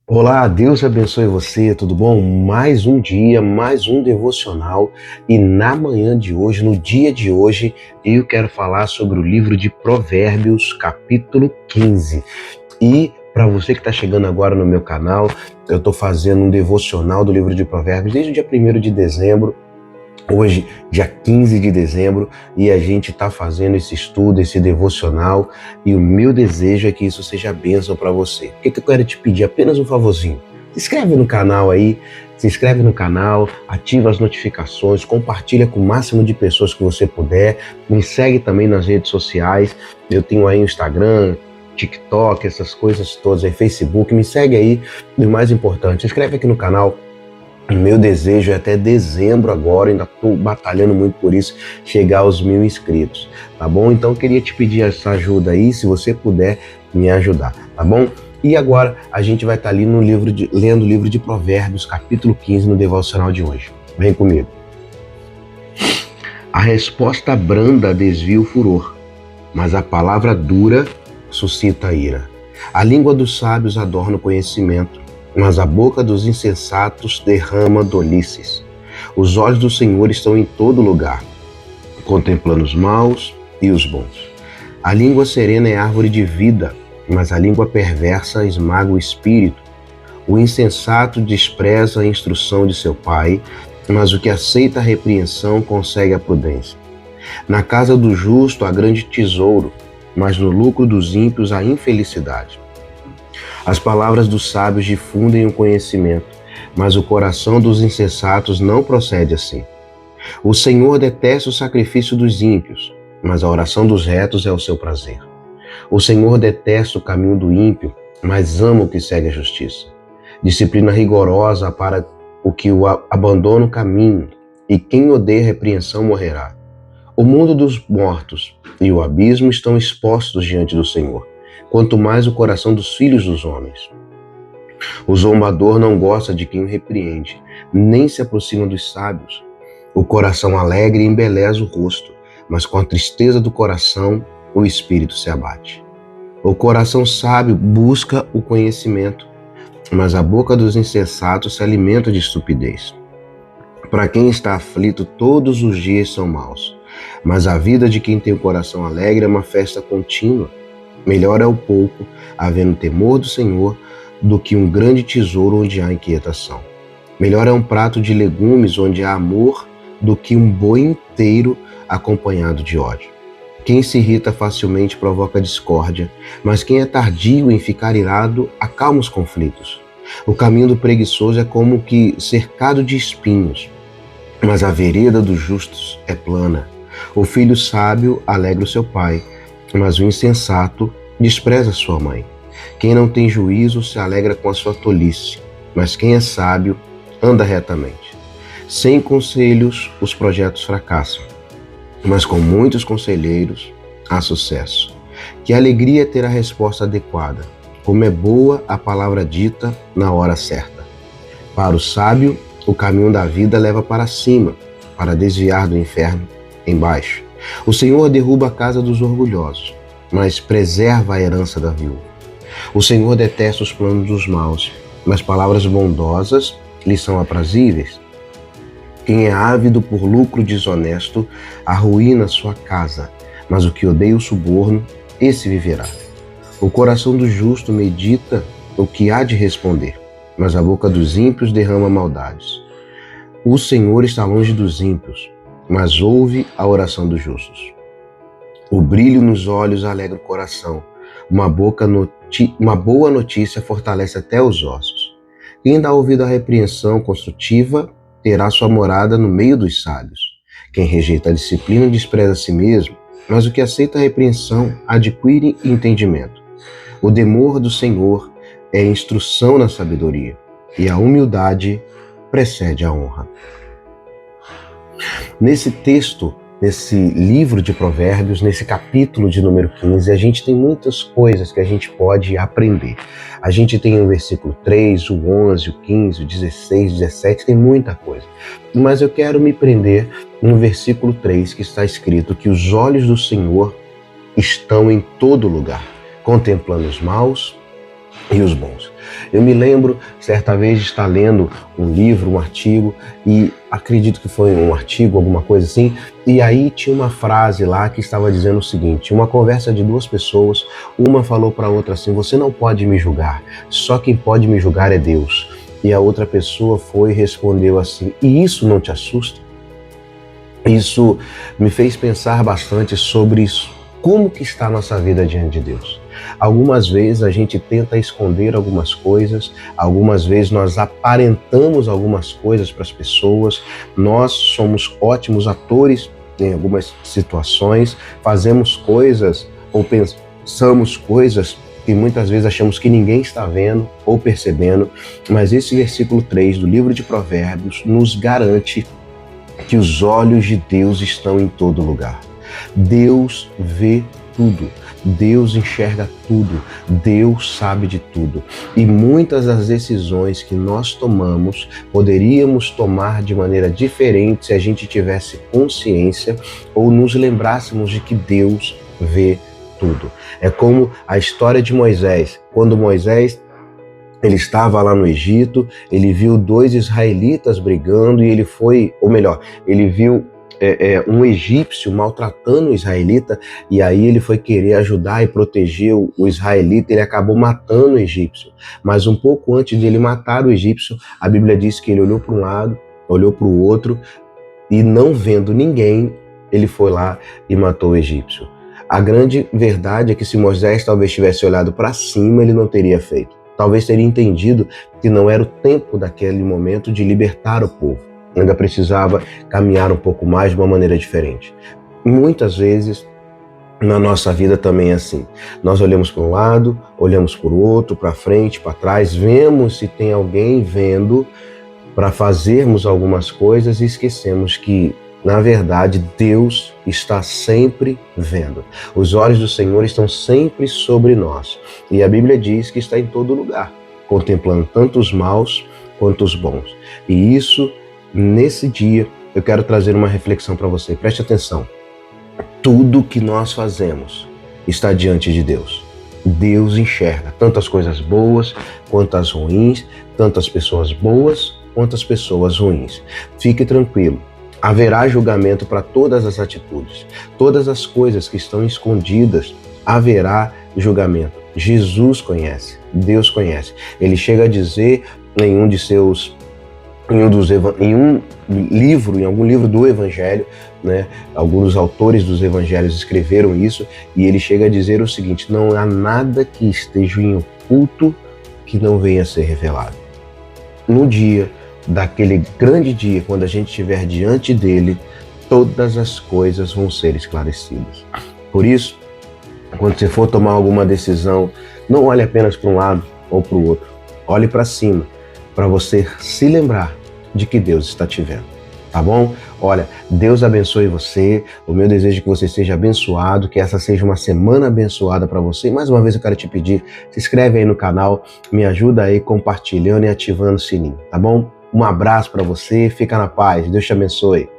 Olá, Deus abençoe você, tudo bom? Mais um dia, mais um devocional e na manhã de hoje, no dia de hoje, eu quero falar sobre o livro de Provérbios, capítulo 15. E para você que está chegando agora no meu canal, eu estou fazendo um devocional do livro de Provérbios desde o dia 1º de dezembro. Hoje, dia 15 de dezembro, e a gente está fazendo esse estudo, esse devocional, e o meu desejo é que isso seja bênção para você. O que eu quero te pedir? Apenas um favorzinho. Se inscreve no canal aí, ativa as notificações, compartilha com o máximo de pessoas que você puder, me segue também nas redes sociais, eu tenho aí o Instagram, TikTok, essas coisas todas aí, Facebook, me segue aí, e o mais importante, se inscreve aqui no canal. O meu desejo é até dezembro agora, ainda estou batalhando muito por isso, chegar aos 1.000 inscritos, tá bom? Então eu queria te pedir essa ajuda aí, se você puder me ajudar, tá bom? E agora a gente vai estar ali lendo o livro de Provérbios, capítulo 15, no devocional de hoje. Vem comigo. A resposta branda desvia o furor, mas a palavra dura suscita a ira. A língua dos sábios adorna o conhecimento, mas a boca dos insensatos derrama dolices. Os olhos do Senhor estão em todo lugar, contemplando os maus e os bons. A língua serena é árvore de vida, mas a língua perversa esmaga o espírito. O insensato despreza a instrução de seu pai, mas o que aceita a repreensão consegue a prudência. Na casa do justo há grande tesouro, mas no lucro dos ímpios há infelicidade. As palavras dos sábios difundem o conhecimento, mas o coração dos insensatos não procede assim. O Senhor detesta o sacrifício dos ímpios, mas a oração dos retos é o seu prazer. O Senhor detesta o caminho do ímpio, mas ama o que segue a justiça. Disciplina rigorosa para o que o abandona o caminho, e quem odeia repreensão morrerá. O mundo dos mortos e o abismo estão expostos diante do Senhor, quanto mais o coração dos filhos dos homens. O zombador não gosta de quem o repreende, nem se aproxima dos sábios. O coração alegre embeleza o rosto, mas com a tristeza do coração o espírito se abate. O coração sábio busca o conhecimento, mas a boca dos insensatos se alimenta de estupidez. Para quem está aflito, todos os dias são maus, mas a vida de quem tem o coração alegre é uma festa contínua. Melhor é o pouco, havendo temor do Senhor, do que um grande tesouro onde há inquietação. Melhor é um prato de legumes onde há amor, do que um boi inteiro acompanhado de ódio. Quem se irrita facilmente provoca discórdia, mas quem é tardio em ficar irado acalma os conflitos. O caminho do preguiçoso é como que cercado de espinhos, mas a vereda dos justos é plana. O filho sábio alegra o seu pai, mas o insensato despreza sua mãe. Quem não tem juízo se alegra com a sua tolice, mas quem é sábio anda retamente. Sem conselhos, os projetos fracassam, mas com muitos conselheiros há sucesso. Que alegria ter a resposta adequada, como é boa a palavra dita na hora certa. Para o sábio, o caminho da vida leva para cima, para desviar do inferno embaixo. O Senhor derruba a casa dos orgulhosos, mas preserva a herança da viúva. O Senhor detesta os planos dos maus, mas palavras bondosas lhe são aprazíveis. Quem é ávido por lucro desonesto arruína sua casa, mas o que odeia o suborno, esse viverá. O coração do justo medita o que há de responder, mas a boca dos ímpios derrama maldades. O Senhor está longe dos ímpios, mas ouve a oração dos justos. O brilho nos olhos alegra o coração. Uma boa notícia fortalece até os ossos. Quem dá ouvido à repreensão construtiva terá sua morada no meio dos sábios. Quem rejeita a disciplina despreza a si mesmo, mas o que aceita a repreensão adquire entendimento. O temor do Senhor é instrução na sabedoria, e a humildade precede a honra. Nesse texto, nesse livro de Provérbios, nesse capítulo de número 15, a gente tem muitas coisas que a gente pode aprender. A gente tem o versículo 3, o 11, o 15, o 16, o 17, tem muita coisa. Mas eu quero me prender no versículo 3, que está escrito que os olhos do Senhor estão em todo lugar, contemplando os maus e os bons. Eu me lembro, certa vez, de estar lendo um livro, um artigo, e acredito que foi um artigo, alguma coisa assim, e aí tinha uma frase lá que estava dizendo o seguinte: uma conversa de duas pessoas, uma falou para a outra assim: você não pode me julgar, só quem pode me julgar é Deus. E a outra pessoa foi e respondeu assim: e isso não te assusta? Isso me fez pensar bastante sobre isso. Como que está a nossa vida diante de Deus? Algumas vezes a gente tenta esconder algumas coisas, algumas vezes nós aparentamos algumas coisas para as pessoas, nós somos ótimos atores em algumas situações, fazemos coisas ou pensamos coisas que muitas vezes achamos que ninguém está vendo ou percebendo, mas esse versículo 3 do livro de Provérbios nos garante que os olhos de Deus estão em todo lugar. Deus vê tudo, Deus enxerga tudo, Deus sabe de tudo. E muitas das decisões que nós tomamos, poderíamos tomar de maneira diferente se a gente tivesse consciência ou nos lembrássemos de que Deus vê tudo. É como a história de Moisés. Quando Moisés ele estava lá no Egito, ele viu dois israelitas brigando e ele foi, ou melhor, ele viu um egípcio maltratando o israelita, e aí ele foi querer ajudar e proteger o israelita, ele acabou matando o egípcio. Mas um pouco antes de ele matar o egípcio, a Bíblia diz que ele olhou para um lado, olhou para o outro, e não vendo ninguém, ele foi lá e matou o egípcio. A grande verdade é que se Moisés talvez tivesse olhado para cima, ele não teria feito. Talvez teria entendido que não era o tempo daquele momento de libertar o povo. Ainda precisava caminhar um pouco mais de uma maneira diferente. Muitas vezes na nossa vida também é assim. Nós olhamos para um lado, olhamos para o outro, para frente, para trás, vemos se tem alguém vendo para fazermos algumas coisas e esquecemos que, na verdade, Deus está sempre vendo. Os olhos do Senhor estão sempre sobre nós. E a Bíblia diz que está em todo lugar, contemplando tanto os maus quanto os bons. E isso, nesse dia, eu quero trazer uma reflexão para você. Preste atenção. Tudo que nós fazemos está diante de Deus. Deus enxerga tanto as coisas boas quanto as ruins, tanto as pessoas boas quanto as pessoas ruins. Fique tranquilo. Haverá julgamento para todas as atitudes. Todas as coisas que estão escondidas, haverá julgamento. Jesus conhece, Deus conhece. Ele chega a dizer em algum livro do Evangelho, né? Alguns dos autores dos Evangelhos escreveram isso, e ele chega a dizer o seguinte: não há nada que esteja em oculto que não venha a ser revelado. No dia daquele grande dia, quando a gente estiver diante dele, todas as coisas vão ser esclarecidas. Por isso, quando você for tomar alguma decisão, não olhe apenas para um lado ou para o outro. Olhe para cima, para você se lembrar de que Deus está te vendo. Tá bom? Olha, Deus abençoe você. O meu desejo é que você seja abençoado, que essa seja uma semana abençoada para você. Mais uma vez eu quero te pedir, se inscreve aí no canal, me ajuda aí compartilhando e ativando o sininho, tá bom? Um abraço para você, fica na paz, Deus te abençoe.